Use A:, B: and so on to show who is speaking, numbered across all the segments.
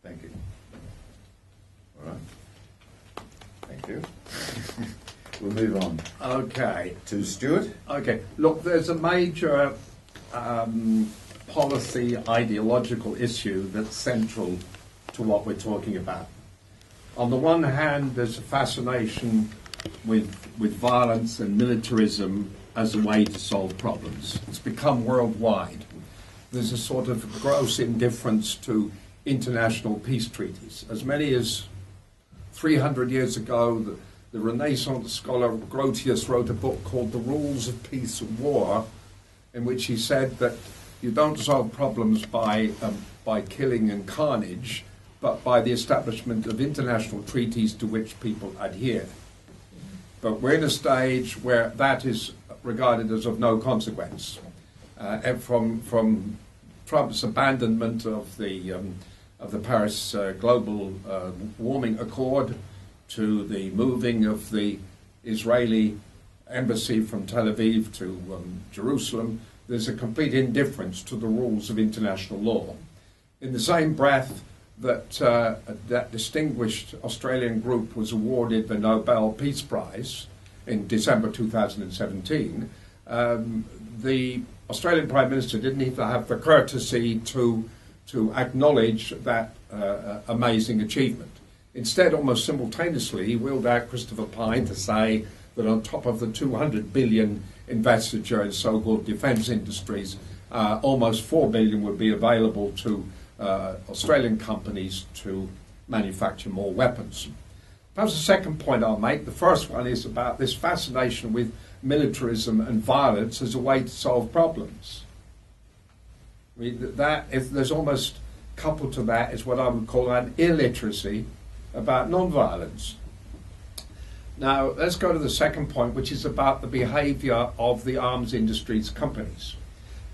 A: Thank you. All right. Thank you. We'll move on.
B: Okay.
A: To Stuart.
B: Okay. Look, there's a major policy ideological issue that's central to what we're talking about. On the one hand, there's a fascination with violence and militarism as a way to solve problems. It's become worldwide. There's a sort of gross indifference to international peace treaties. As many as 300 years ago, the Renaissance scholar Grotius wrote a book called The Rules of Peace and War, in which he said that you don't solve problems by killing and carnage, but by the establishment of international treaties to which people adhere. But we're in a stage where that is regarded as of no consequence. And from Trump's abandonment of the Paris Global Warming Accord to the moving of the Israeli embassy from Tel Aviv to Jerusalem, there's a complete indifference to the rules of international law. In the same breath that distinguished Australian group was awarded the Nobel Peace Prize in December 2017, the Australian Prime Minister didn't even have the courtesy to acknowledge that amazing achievement. Instead, almost simultaneously, he wheeled out Christopher Pyne to say that on top of the 200 billion investiture in so-called defence industries, almost 4 billion would be available to Australian companies to manufacture more weapons. That's the second point I'll make. The first one is about this fascination with militarism and violence as a way to solve problems. I mean, if there's almost coupled to that is what I would call an illiteracy about non-violence. Now, let's go to the second point, which is about the behaviour of the arms industry's companies.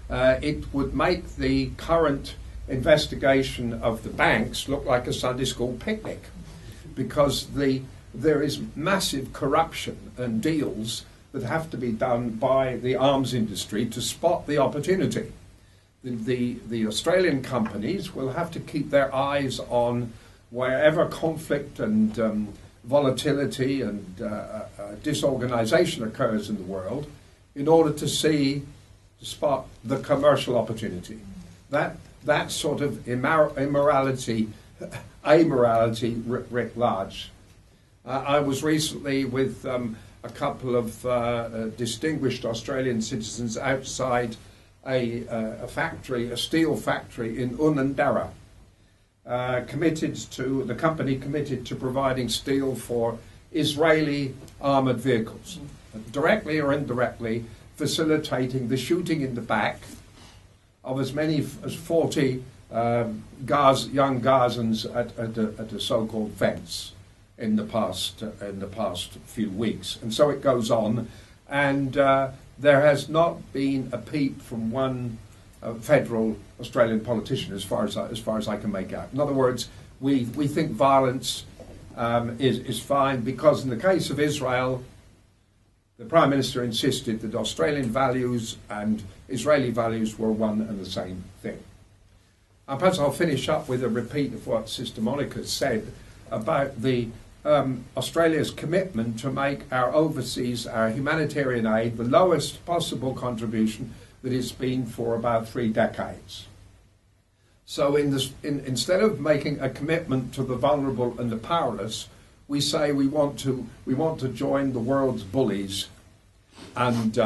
B: It would make the current investigation of the banks look like a Sunday school picnic, because there is massive corruption and deals that have to be done by the arms industry to spot the opportunity. The Australian companies will have to keep their eyes on wherever conflict and volatility and disorganization occurs in the world in order to spot the commercial opportunity. That sort of amorality writ large. I was recently with a couple of distinguished Australian citizens outside a steel factory in Unanderra, the company committed to providing steel for Israeli armoured vehicles, directly or indirectly facilitating the shooting in the back of as many as 40 young Gazans at a so-called fence in the past few weeks, and so it goes on, and there has not been a peep from one federal Australian politician, as far as I can make out. In other words, we think violence is fine because in the case of Israel, the Prime Minister insisted that Australian values and Israeli values were one and the same thing. And perhaps I'll finish up with a repeat of what Sister Monica said about Australia's commitment to make our humanitarian aid the lowest possible contribution that it's been for about 3 decades. So instead of making a commitment to the vulnerable and the powerless, we say we want to join the world's bullies, and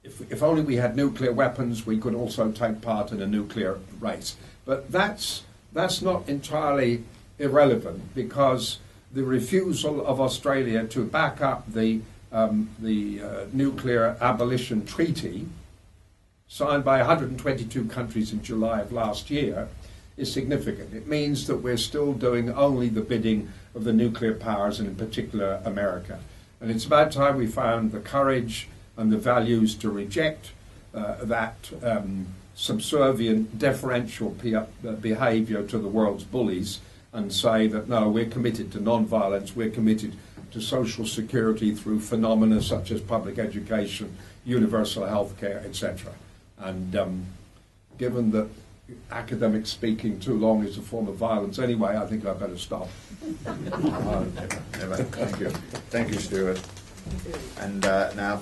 B: if only we had nuclear weapons, we could also take part in a nuclear race. But that's not entirely irrelevant, because the refusal of Australia to back up the nuclear abolition treaty signed by 122 countries in July of last year is significant. It means that we're still doing only the bidding of the nuclear powers, and in particular America. And it's about time we found the courage and the values to reject that subservient, deferential behaviour to the world's bullies, and say that no, we're committed to non-violence, we're committed to social security through phenomena such as public education, universal health care, etc. And given that academic speaking too long is a form of violence anyway, I think I better stop.
A: Never. Thank you. Thank you, Stuart. And now.